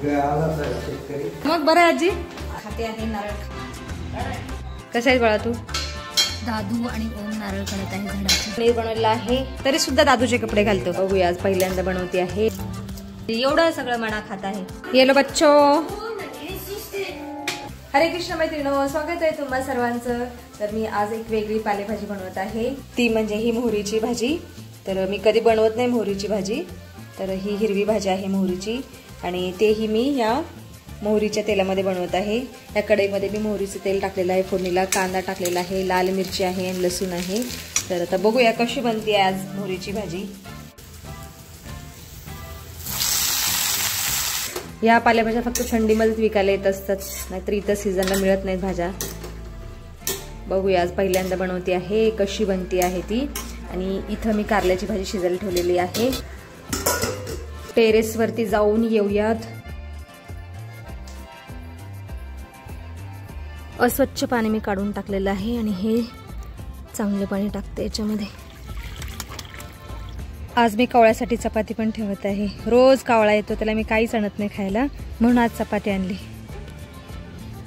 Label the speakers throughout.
Speaker 1: मग बरं आजी खाते आहे नारळ. कशा आहे बाळा तू?
Speaker 2: दादू आणि ओम नारळ काढत आहे झाडाचे.
Speaker 1: पनीर बनवलेलं आहे तरी सुद्धा दादूचे कपडे घालतो. बघूया आज पहिल्यांदा बनवते आहे. एवढं सगळं मना खात आहे. येलो बच्चो. हरे कृष्ण मैत्रिणो, स्वागत आहे तुम्हा सर्वांचं. तर मी आज एक वेगळी पालेभाजी बनवत आहे, ती म्हणजे ही मोहरीची भाजी. तर मी कधी बनवत नाही मोहरीची भाजी. तर ही हिरवी भाजी आहे मोहरीची आणि तेही मी या मोहरीच्या तेलामध्ये बनवत आहे. या कढईमध्ये मी मोहरीचं तेल टाकलेलं आहे, फोडणीला कांदा टाकलेला आहे, लाल मिरची आहे आणि लसूण आहे. तर आता बघूया कशी बनते आज मोहरीची भाजी. या पालेभाज्या फक्त थंडीमध्येच विकायला येत असतात, नाहीतर इथं सीझनला मिळत नाहीत भाज्या. बघूया आज पहिल्यांदा बनवते आहे कशी बनते आहे ती. आणि इथं मी कारल्याची भाजी शिजायला ठेवलेली आहे. टेरेसवरती जाऊन येऊयात. अस्वच्छ पाणी मी काढून टाकलेलं आहे आणि हे चांगले पाणी टाकते याच्यामध्ये. आज मी कावळ्यासाठी चपाती पण ठेवत आहे. रोज कावळा येतो, त्याला मी काहीच आणत नाही खायला, म्हणून आज चपाती आणली.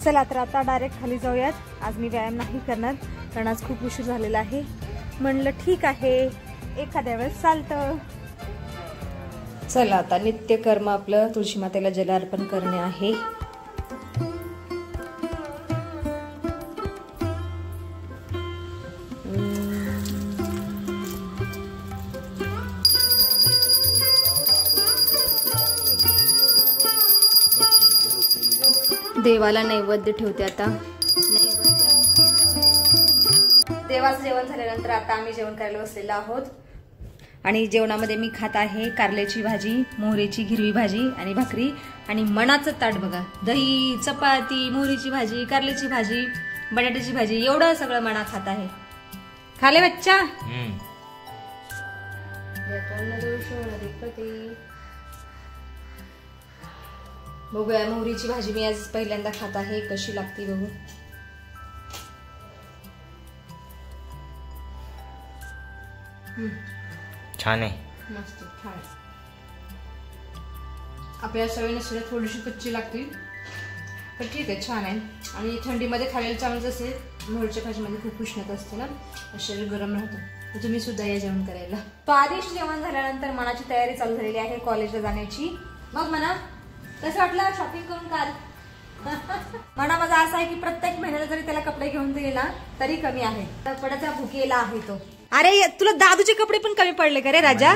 Speaker 1: चला तर आता डायरेक्ट खाली जाऊयात. आज मी व्यायाम नाही करणार कारण आज खूप उशीर झालेला आहे. म्हणलं ठीक आहे, एखाद्या वेळेस चालतं. चला आता नित्यकर्म आपलं तुळशी मातेला जलार्पण करणे आहे. देवाला नैवेद्य ठेवते आता. देवाचं जेवण झाल्यानंतर आता आम्ही जेवण करायला बसलेलो आहोत. आणि जेवणामध्ये मी खात आहे कारल्याची भाजी, मोहरीची हिरवी भाजी आणि भाकरी आणि मनाचं ताट बघा. दही, चपाती, मोहरीची भाजी, कारल्याची भाजी, बटाट्याची भाजी, एवढं सगळं मना खात आहे. खाले बच्चा. बघूया मोहरीची भाजी मी आज पहिल्यांदा खात आहे, कशी लागते बघू.
Speaker 3: छान आहे,
Speaker 1: मस्त छान. आपल्याला सवय नसल्यास थोडीशी कच्ची लागतील, पण ठीक आहे, छान आहे. आणि थंडीमध्ये खायला चांगलंच असेल. मोहरीच्या भाजीमध्ये खूप उष्णता असते ना, शरीर गरम राहतं. तुम्ही सुद्धा या जेवण करायला. स्वादिष्ट जेवण झाल्यानंतर मनाची तयारी चालू झालेली आहे कॉलेजला जाण्याची. मग म्हणा कसं वाटलं शॉपिंग करून काल? म्हणा माझा असा आहे की प्रत्येक महिन्याला जरी त्याला कपडे घेऊन दिले ना तरी कमी आहे. कपड्याचा भुकेला आहे तो. अरे तुला दादूचे कपडे पण कमी पडले का रे राजा?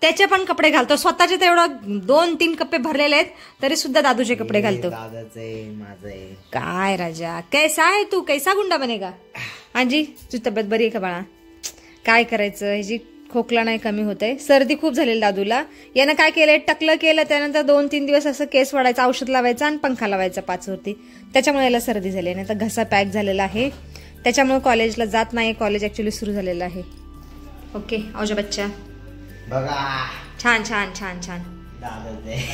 Speaker 1: त्याचे पण कपडे घालतो. स्वतःचे तर एवढं 2-3 कप्पे भरलेले आहेत तरी सुद्धा दादूचे कपडे घालतो. काय राजा कैसा आहे तू? कैसा गुंडा बनेगा? आजी तुझी तब्येत बरी आहे का बाळा? काय करायचं, ह्याची खोकला नाही कमी होत आहे, सर्दी खूप झालेली दादूला. यानं काय केलंय, टकलं केलं, त्यानंतर 2-3 दिवस असं केस वाढायचं, औषध लावायचं आणि पंखा लावायचा 5 वरती. त्याच्यामुळे याला सर्दी झाली. नाही तर घसा पॅक झालेला आहे, त्याच्यामुळे कॉलेजला जात नाही. कॉलेज ऍक्च्युली सुरू झालेलं आहे. ओके औजा बच्चा
Speaker 3: बघा,
Speaker 1: छान छान छान छान.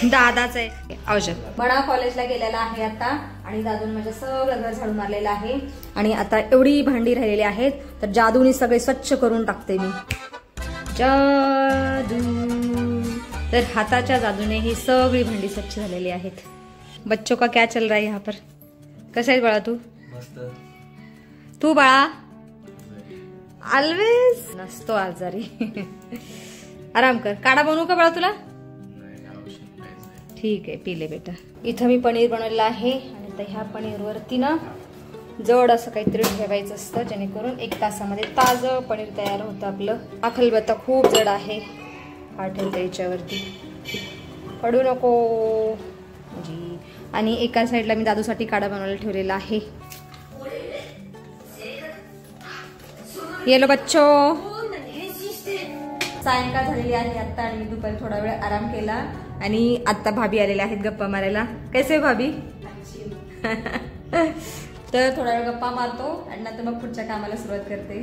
Speaker 1: दादाच आहे औजा. बडा कॉलेजला गेलेला आहे आता आणि दादून माझ्या सगळं घर झाडून मारलेलं आहे. आणि आता एवढी भांडी राहिलेली आहेत तर जादूनी सगळे स्वच्छ करून टाकते मी. जादू. तर हाताच्या जादूने ही सगळी भांडी स्वच्छ झालेली आहेत. बच्चों का क्या चल रहा है यहाँ पर? कसं आहे बाळा तू?
Speaker 3: मस्त.
Speaker 1: तू बाळा ऑलवेज नसतो आजारी. आराम कर. काढा बनवू का बाळा तुला? ठीक आहे पिले बेटा. इथं मी पनीर बनवलेलं आहे आणि आता ह्या पनीरवरती ना जड असं काहीतरी ठेवायचं असतं जेणेकरून 1 तासामध्ये ताजं पनीर तयार होतं आपलं. हा खलबत्ता खूप जड आहे, हा ठेवते याच्यावरती, पडू नको जी. आणि एका साईडला मी दादूसाठी काढा बनवायला ठेवलेला आहे. येलो बच्चो. सायंकाळ झालेली आहे आता आणि मी दुपारी थोडा वेळ आराम केला आणि आता भाभी आलेले आहेत गप्पा मारायला. कैसे भाभी? तर थोडा वेळ गप्पा मारतो आणि नंतर मग पुढच्या कामाला सुरुवात करते.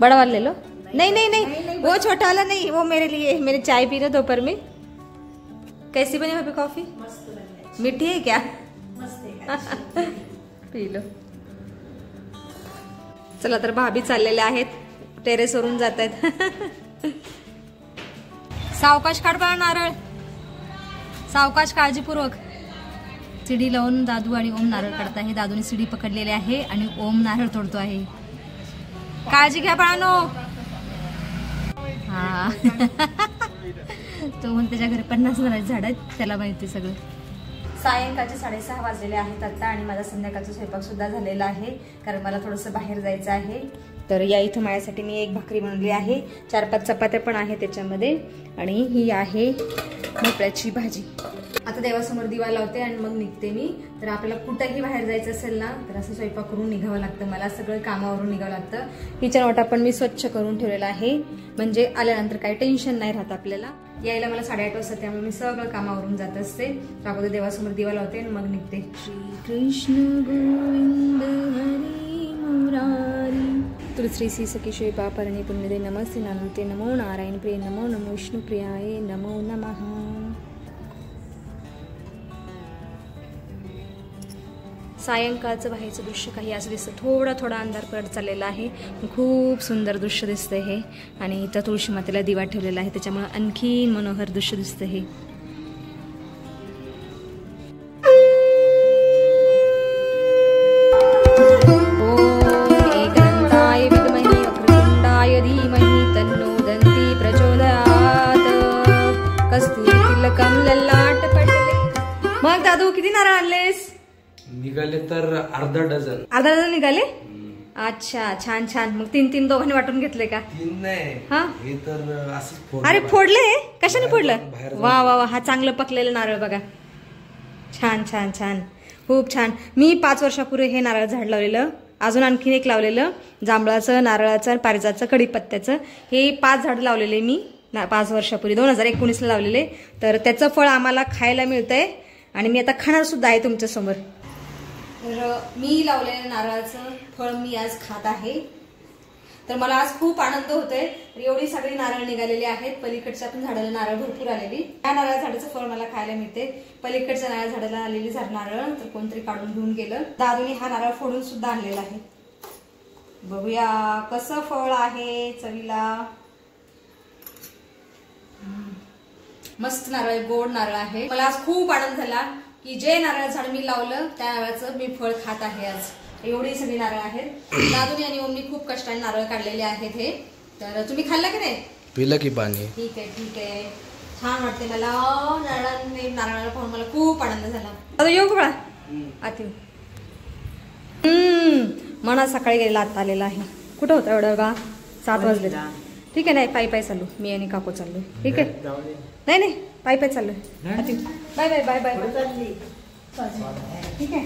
Speaker 1: बड़ा वाला ले लो. नहीं नहीं नहीं वो छोटा वाला नहीं, वो मेरे लिए. मेरे चाय पी रहे दोपहर में. कैसी बनी भाभी कॉफी? मीठी है क्या? P low. चला तर भाभी चाललेल्या आहेत, टेरेसवरून जात आहेत.
Speaker 2: सावकाश काढ बा नारळ, सावकाश काळजीपूर्वक. सिडी लावून दादू आणि ओम नारळ काढत आहे. दादूने सिडी पकडलेली आहे आणि ओम नारळ तोडतो आहे. काळजी घ्या बाळांनो. हा तो म्हणून त्याच्या घरी 50 नारळ झाड आहेत, त्याला माहिती सगळं.
Speaker 1: सायंकाळचे 6:30 वाजलेले आहेत आता आणि माझा संध्याकाळचा स्वयंपाक सुद्धा झालेला आहे, कारण मला थोडंसं बाहेर जायचं आहे. तर या इथं माझ्यासाठी मी एक भाकरी बनवली आहे, 4-5 चपात्या पण आहे त्याच्यामध्ये, आणि ही आहे भोपळ्याची भाजी. आता देवासमोर दिवा लावते आणि मग निघते मी. तर आपल्याला कुठंही बाहेर जायचं असेल ना, तर असं स्वयंपाक करून निघावं लागतं. मला सगळं कामावरून निघावं लागतं. किचन वाटा पण मी स्वच्छ करून ठेवलेला आहे, म्हणजे आल्यानंतर काही टेन्शन नाही राहत आपल्याला. यायला मला 8:30 वाजता, त्यामुळे मी सगळं कामावरून जात असते. अगोदर देवासमोर दिवा लावते आणि मग निघते. श्री कृष्ण गोविंद हरी मुरारी तुलसी श्री सखी शिव पापरणी पुण्यदे नमस्ते नानते नमो नारायण प्रिय नमो नमो विष्णू प्रियाय नमो नमः. सायंकाळचं बाहेरचं दृश्य काही असं दिसतं. थोडा अंधार पडत चाललेला आहे. खूप सुंदर दृश्य दिसतंय हे. आणि इथं तुळशी मातेला दिवा ठेवलेला आहे, त्याच्यामुळे आणखीन मनोहर दृश्य दिसतं हे. ओम एकदंताय विद्महे वक्रतुंडाय धीमहि तन्नो दन्ती प्रचोदयात्. कस्तुरी तिलकं ललाट पटले. मग दादू किती नारळ आणलेस?
Speaker 4: निघाले तर अर्धा डझन
Speaker 1: निघाले. अच्छा, छान छान. मग 3-3 दोघांनी वाटून घेतले का?
Speaker 4: 3 नाही,
Speaker 1: हा
Speaker 4: हे तर असंच.
Speaker 1: अरे फोडले? कशाने फोडलं? वा वा वा, हा चांगलं पकलेलं नारळ बघा. छान छान छान, खूप छान. मी 5 वर्षापूर्वी हे नारळ झाड लावलेलं, अजून आणखीन एक लावलेलं जांभळाचं, नारळाचं, पारिजाचं, कडीपत्त्याचं. हे 5 झाड लावलेले मी 5 वर्षापूर्वी 2019ला लावलेले. तर त्याचं फळ आम्हाला खायला मिळतंय आणि मी आता खाणार सुद्धा आहे तुमच्या समोर. तर मी लावलेलं नारळाचं फळ मी आज खात आहे. तर मला आज खूप आनंद होतोय. एवढी सगळी नारळ निघालेली आहेत. पलीकडच्या पण झाडाला नारळ भरपूर आलेली. या नारळ झाडाचं फळ मला खायला मिळते. पलीकडच्या नारळ झाडाला आलेली नारळ तर कोणतरी काढून घेऊन गेलं. दादूने हा नारळ फोडून सुद्धा आणलेला आहे. बघूया कसं फळ आहे चवीला. मस्त नारळ, गोड नारळ आहे. मला आज खूप आनंद झाला की जे नारळ झाड मी लावलं त्या नारळाचं मी फळ खात आहे आज. एवढी सगळी नारळ आहेत. दादूनी आणि ओमनी खूप कष्टाने नारळ काढलेले आहेत हे. तर तुम्ही खाल्लं की नाही?
Speaker 4: पिलं की पाणी.
Speaker 1: ठीक आहे ठीक आहे, छान वाटते मला. नारळाला पाहून मला खूप आनंद झाला. आता येऊ का बाळा? आत येऊ. मना सकाळी गेलेला आता आलेला आहे. कुठं होता एवढं बा? 7 वाजले. ठीक आहे, नाही पायी चाललो मी आणि काकू चाललो. ठीक आहे, नाही पायी चाललोय. Bye bye bye bye. ठीक आहे,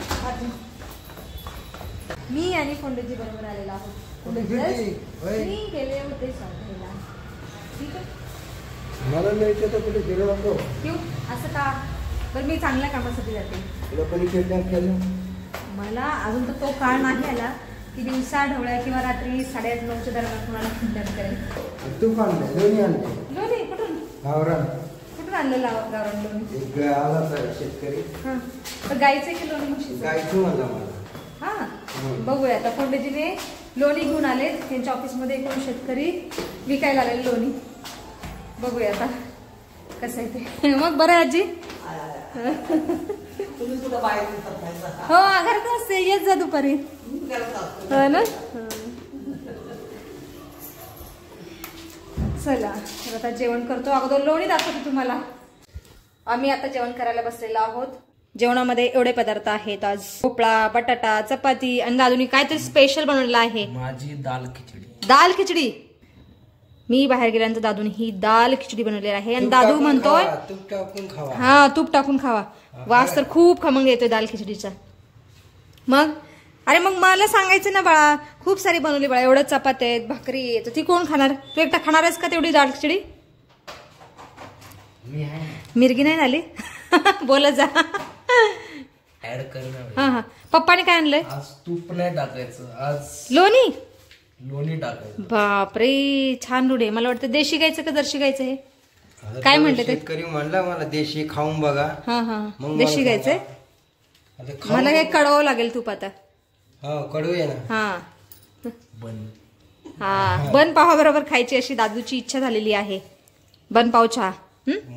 Speaker 1: मी आणि फोंडेजी बरोबर आलेला आहोत. मी गेले होते साताऱ्याला. ठीक आहे,
Speaker 4: मला नाही तर कुठे गेलो नको.
Speaker 1: क्यों असं का? बरं मी चांगल्या कामासाठी जाते.
Speaker 4: तुला पण किडनॅप केलं?
Speaker 1: मला अजून तर तो काळ नाही आला की दिवसा ढवळ्या किंवा रात्री 8:30-9च्या दरम्यान तुम्हाला किडनॅप करेल.
Speaker 4: तू पण लोणी आणले?
Speaker 1: लोणी कुठून?
Speaker 4: गावरान.
Speaker 1: कुठून आणलेला गावरान लोणी?
Speaker 4: एक आला शेतकरी.
Speaker 1: हा, तर गाईचं की लोणी म्हशीचं?
Speaker 4: गायचं म्हणला मला.
Speaker 1: हा, बघूया आता. फोंडेजीने लोणी घेऊन आले. त्यांच्या ऑफिसमध्ये एकूण शेतकरी विकायला आलेले लोणी. बघूया आता कसं आहे ते. मग बरं आजी? हो, घरात असते. येत जा दुपारी. हो ना. चला तर आता जेवण करतो. अगोदर लोणी दाखवतो तुम्हाला. आम्ही आता जेवण करायला बसलेलो आहोत. जेवणामध्ये एवढे पदार्थ आहेत आज. भोपळा, बटाटा, चपाती आणि दादूनी काहीतरी स्पेशल बनवलेलं आहे.
Speaker 4: माझी दाल खिचडी.
Speaker 1: दाल खिचडी. मी बाहेर गेल्यानंतर दादूने ही दाल खिचडी बनवलेली आहे आणि दादू म्हणतोय
Speaker 4: तूप टाकून खावा.
Speaker 1: हा, तूप टाकून खावा. वास तर खूप खमंग येतोय दाल खिचडीचा. मग अरे मग मला सांगायचं ना बाळा, खूप सारी बनवली बाळा. एवढं चपात्या आहेत, भाकरी आहे, ती कोण खाणार? तू एकटा खाणार आहेस का तेवढी दाल खिचडी? मिरगी नाही झाली? बोलत जा.
Speaker 4: ऍड करणार.
Speaker 1: हा हा, पप्पाने काय आणलंय?
Speaker 4: आज तूप नाही टाकायचं, आज
Speaker 1: लोणी.
Speaker 4: लोणी टाकायचं.
Speaker 1: बापरे, छान रूढ आहे. मला वाटतं देशी गायचं का जर्शी गायचं हे? काय म्हणले ते?
Speaker 4: शेतकरी म्हणला मला देशी खाऊन बघा.
Speaker 1: हा हा, देशी गायचंय.
Speaker 4: आता
Speaker 1: मला काय कळवावं लागेल तूप आता.
Speaker 4: हा, कडू आहे ना.
Speaker 1: हा
Speaker 4: बन.
Speaker 1: हा, बन पावा बरोबर खायची अशी दादूची इच्छा झालेली आहे.
Speaker 2: बन पाव चहा.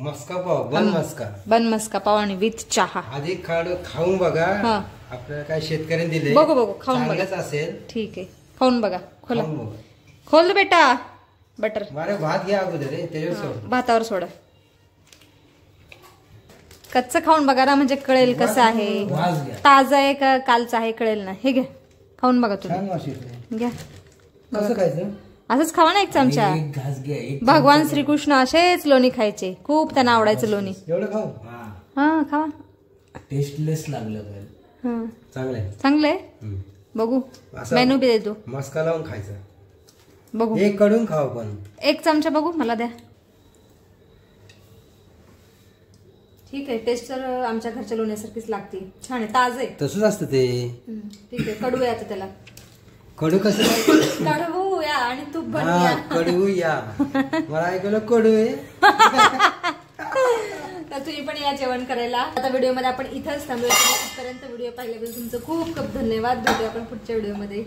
Speaker 4: मस्का पाव बन मस्का
Speaker 2: बन मस्का पाव आणि विथ चहा.
Speaker 4: आधी खाऊन बघा.
Speaker 2: हा.
Speaker 4: आपल्याला काय शेतकऱ्यांनी दिले
Speaker 2: बघू खाऊन बघा.
Speaker 4: चांगलंच असेल.
Speaker 2: ठीक आहे खाऊन बघा. खोला
Speaker 4: खाऊन बघा.
Speaker 2: खोल बेटा. बटर
Speaker 4: मारे भात घ्या अगोदर त्याच्यावर सोड.
Speaker 2: भातावर सोडा. कच्चं खाऊन बघा ना म्हणजे कळेल कसं आहे.
Speaker 4: वास घ्या.
Speaker 2: ताजं आहे का कालचं आहे कळेल ना. हे घ्या खाऊन बघा तुम्ही.
Speaker 4: छान वास येतो.
Speaker 2: घ्या
Speaker 4: कसं खायचं.
Speaker 2: असंच खावा ना एक चमचा.
Speaker 4: घास घ्या.
Speaker 2: भगवान श्रीकृष्ण असेच लोणी खायचे. खूप त्यांना आवडायचं लोणी.
Speaker 4: एवढं खाऊ.
Speaker 2: हा खावा.
Speaker 4: टेस्टलेस लागलं
Speaker 2: हा
Speaker 4: चांगलंय.
Speaker 2: चांगलंय. बघू मेनू बी देतो.
Speaker 4: मस्का लावून खायचं.
Speaker 2: बघू
Speaker 4: एक कडून खाऊ पण.
Speaker 2: एक चमचा बघू मला द्या. ठीक आहे टेस्ट तर आमच्या घरच्या लोण्यासारखीच लागते. छान आहे ताज आहे.
Speaker 4: तसंच असतं ते.
Speaker 2: ठीक आहे कडू आहे आता त्याला.
Speaker 4: कडू कसं
Speaker 2: कडवू या आणि तूप
Speaker 4: हा
Speaker 2: बनवूया.
Speaker 4: कडू या. मला ऐकलं कडू आहे.
Speaker 2: तर तुम्ही पण या जेवण करायला. आता व्हिडिओ मध्ये आपण इथंच थांबूया. इथपर्यंत व्हिडिओ पाहिल्याबद्दल तुमचं खूप खूप धन्यवाद. भेटूया आपण पुढच्या व्हिडिओ मध्ये.